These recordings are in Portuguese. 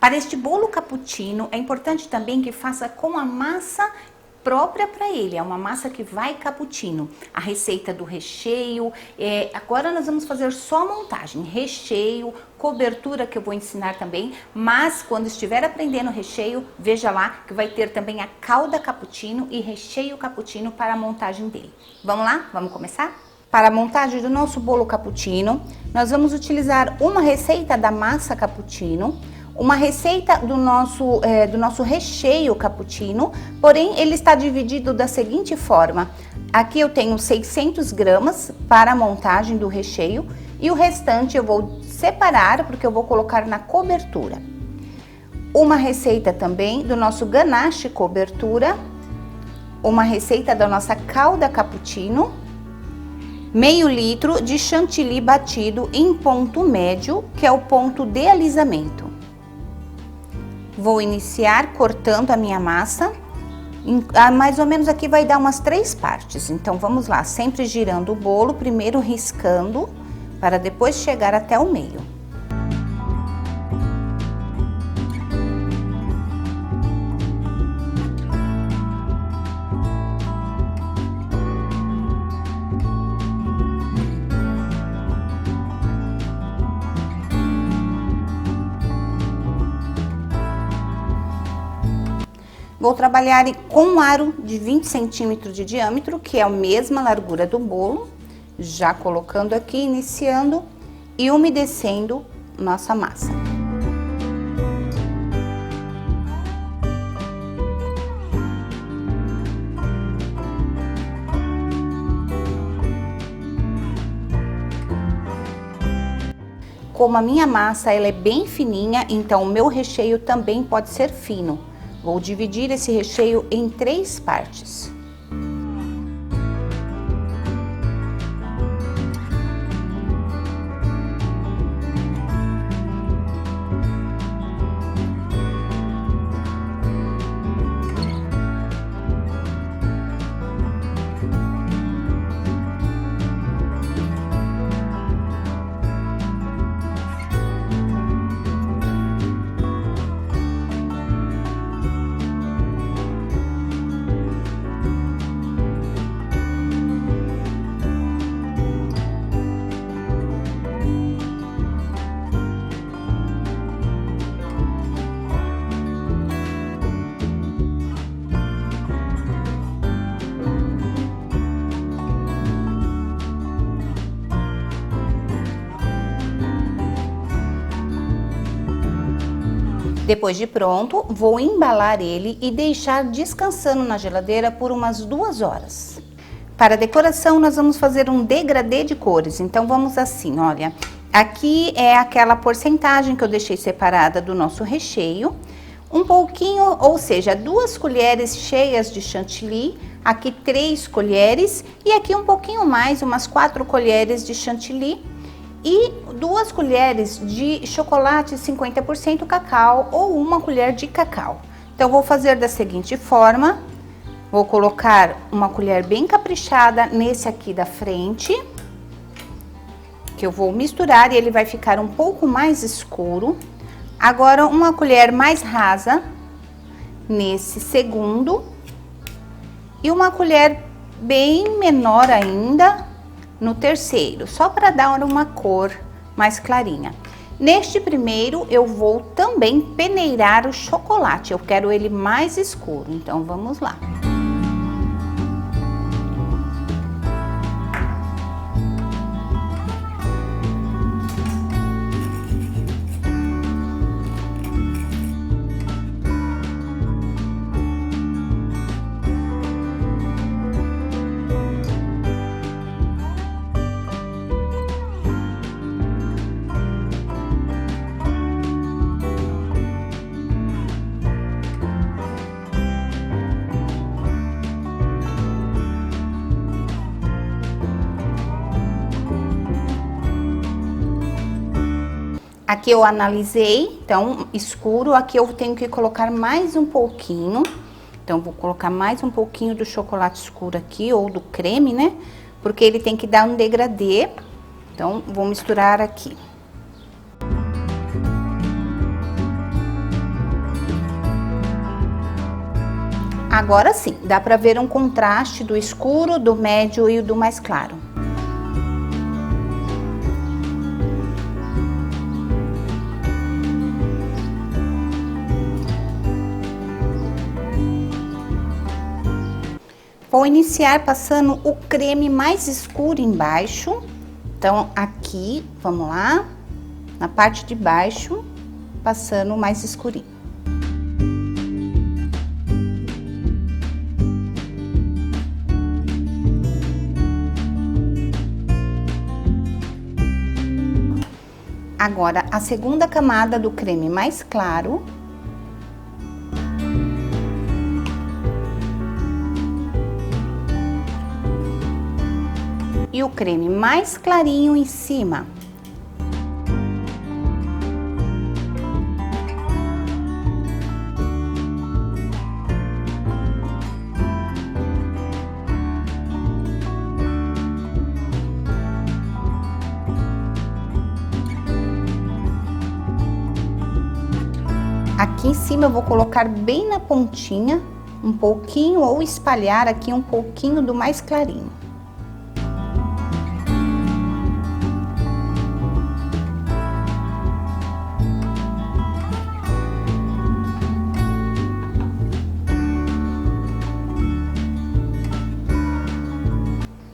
Para este bolo cappuccino, é importante também que faça com a massa própria para ele, é uma massa que vai cappuccino. A receita do recheio, agora nós vamos fazer só a montagem, recheio, cobertura que eu vou ensinar também, mas quando estiver aprendendo o recheio, veja lá que vai ter também a calda cappuccino e recheio cappuccino para a montagem dele. Vamos lá? Vamos começar? Para a montagem do nosso bolo cappuccino, nós vamos utilizar uma receita da massa cappuccino, uma receita do nosso recheio cappuccino, porém ele está dividido da seguinte forma. Aqui eu tenho 600 gramas para a montagem do recheio e o restante eu vou separar porque eu vou colocar na cobertura. Uma receita também do nosso ganache cobertura, uma receita da nossa calda cappuccino, meio litro de chantilly batido em ponto médio, que é o ponto de alisamento. Vou iniciar cortando a minha massa, mais ou menos aqui vai dar umas 3 partes, então vamos lá, sempre girando o bolo, primeiro riscando, para depois chegar até o meio. Vou trabalhar com um aro de 20 centímetros de diâmetro, que é a mesma largura do bolo, já colocando aqui, iniciando e umedecendo nossa massa. Como a minha massa ela é bem fininha, então o meu recheio também pode ser fino. Vou dividir esse recheio em 3 partes. Depois de pronto, vou embalar ele e deixar descansando na geladeira por umas 2 horas. Para a decoração, nós vamos fazer um degradê de cores. Então, vamos assim, olha. Aqui é aquela porcentagem que eu deixei separada do nosso recheio. Um pouquinho, ou seja, 2 colheres cheias de chantilly. Aqui 3 colheres e aqui um pouquinho mais, umas 4 colheres de chantilly. E 2 colheres de chocolate 50% cacau ou 1 colher de cacau. Então, vou fazer da seguinte forma. Vou colocar uma colher bem caprichada nesse aqui da frente. Que eu vou misturar e ele vai ficar um pouco mais escuro. Agora, uma colher mais rasa nesse segundo. E uma colher bem menor ainda no terceiro, só para dar uma cor mais clarinha. Neste primeiro, eu vou também peneirar o chocolate, eu quero ele mais escuro, então vamos lá. Aqui eu analisei, então, escuro, aqui eu tenho que colocar mais um pouquinho. Então, vou colocar mais um pouquinho do chocolate escuro aqui, ou do creme, né? Porque ele tem que dar um degradê. Então, vou misturar aqui. Agora sim, dá para ver um contraste do escuro, do médio e do mais claro. Vou iniciar passando o creme mais escuro embaixo. Então, aqui, vamos lá, na parte de baixo, passando o mais escurinho. Agora, a segunda camada do creme mais claro. E o creme mais clarinho em cima. Aqui em cima eu vou colocar bem na pontinha, um pouquinho, ou espalhar aqui um pouquinho do mais clarinho.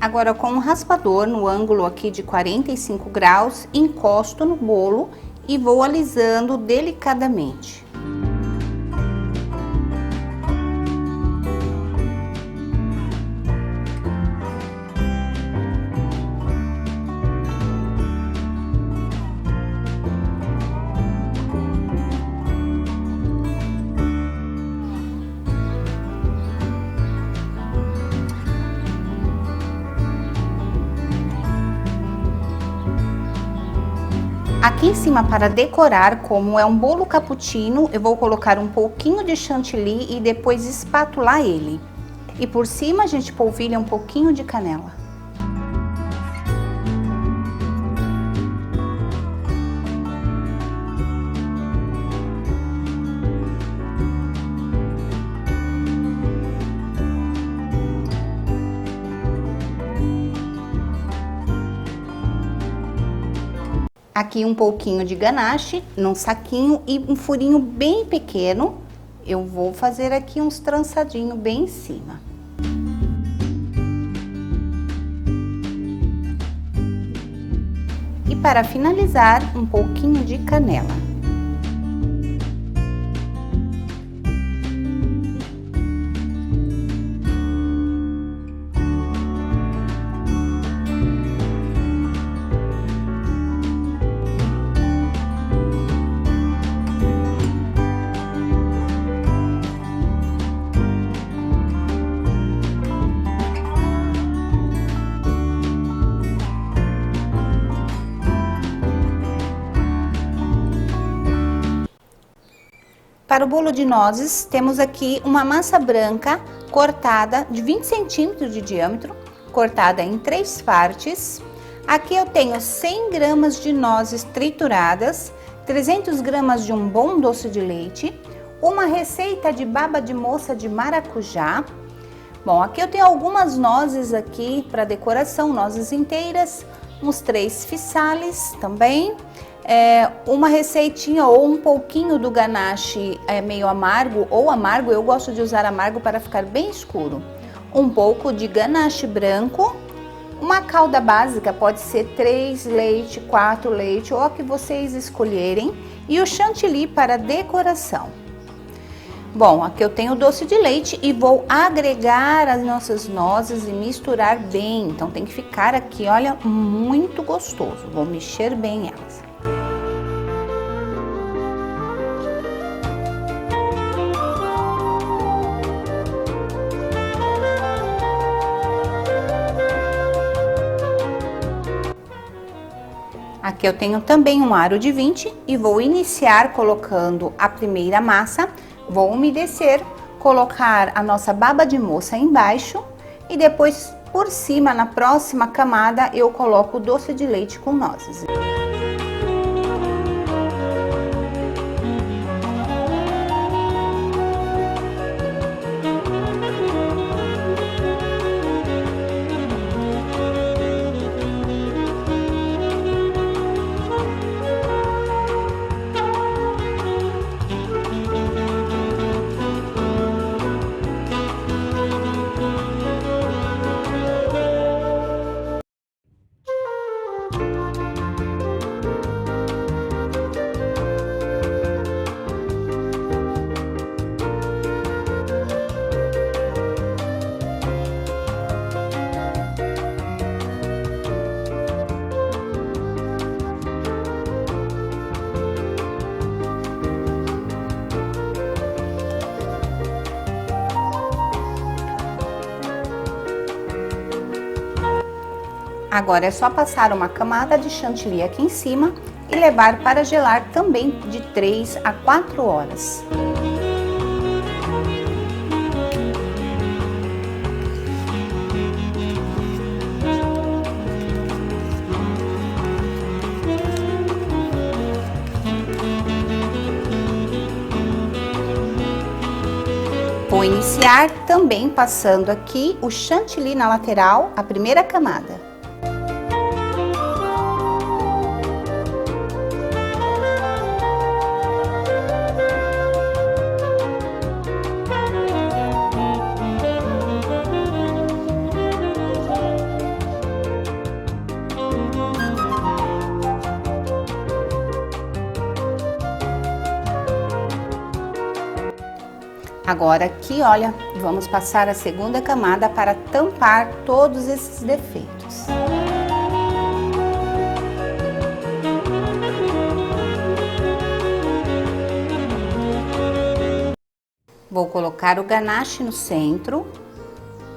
Agora, com um raspador no ângulo aqui de 45 graus, encosto no bolo e vou alisando delicadamente. Aqui em cima, para decorar, como é um bolo cappuccino, eu vou colocar um pouquinho de chantilly e depois espatular ele. E por cima a gente polvilha um pouquinho de canela. Aqui um pouquinho de ganache num saquinho e um furinho bem pequeno. Eu vou fazer aqui uns trançadinhos bem em cima. E para finalizar, um pouquinho de canela. Para o bolo de nozes, temos aqui uma massa branca cortada de 20 centímetros de diâmetro, cortada em 3 partes. Aqui eu tenho 100 gramas de nozes trituradas, 300 gramas de um bom doce de leite, uma receita de baba de moça de maracujá. Bom, aqui eu tenho algumas nozes aqui para decoração, nozes inteiras, uns 3 fissales também. Uma receitinha ou um pouquinho do ganache meio amargo ou amargo, eu gosto de usar amargo para ficar bem escuro. Um pouco de ganache branco, uma calda básica, pode ser 3 leite, 4 leite ou a que vocês escolherem, e o chantilly para decoração. Bom, aqui eu tenho doce de leite e vou agregar as nossas nozes e misturar bem, então tem que ficar aqui, olha, muito gostoso. Vou mexer bem elas. Aqui eu tenho também um aro de 20 e vou iniciar colocando a primeira massa, vou umedecer, colocar a nossa baba de moça embaixo e depois por cima, na próxima camada, eu coloco o doce de leite com nozes. Agora é só passar uma camada de chantilly aqui em cima e levar para gelar também de 3 a 4 horas. Vou iniciar também passando aqui o chantilly na lateral, a primeira camada. Agora aqui, olha, vamos passar a segunda camada para tampar todos esses defeitos. Vou colocar o ganache no centro,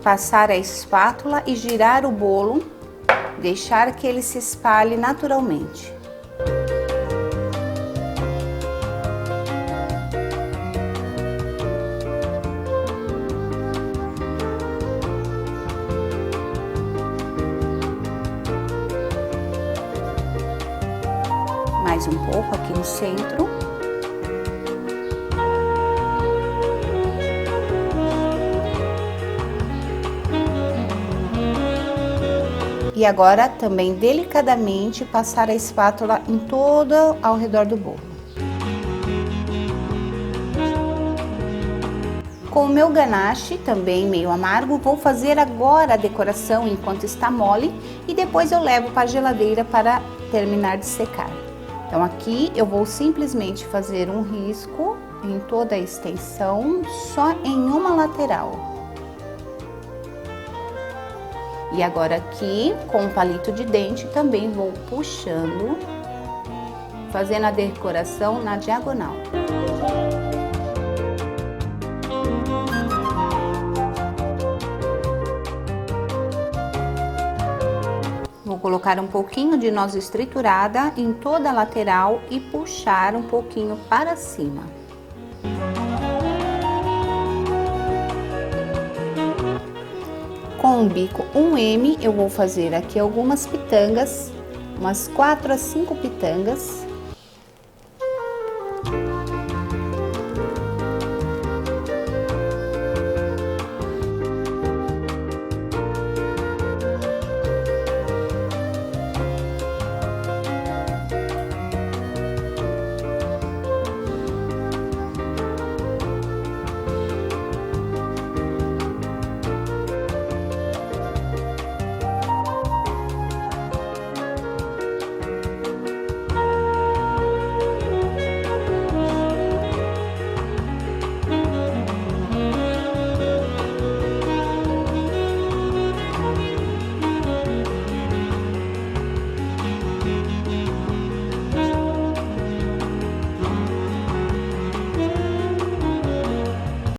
passar a espátula e girar o bolo, deixar que ele se espalhe naturalmente. Mais um pouco aqui no centro. E agora também delicadamente passar a espátula em todo ao redor do bolo. Com o meu ganache, também meio amargo, vou fazer agora a decoração enquanto está mole e depois eu levo para a geladeira para terminar de secar. Então aqui eu vou simplesmente fazer um risco em toda a extensão, só em uma lateral. E agora aqui, com o palito de dente, também vou puxando, fazendo a decoração na diagonal. Vou colocar um pouquinho de noz triturada em toda a lateral e puxar um pouquinho para cima. Com um bico 1M, eu vou fazer aqui algumas pitangas, umas 4 a 5 pitangas.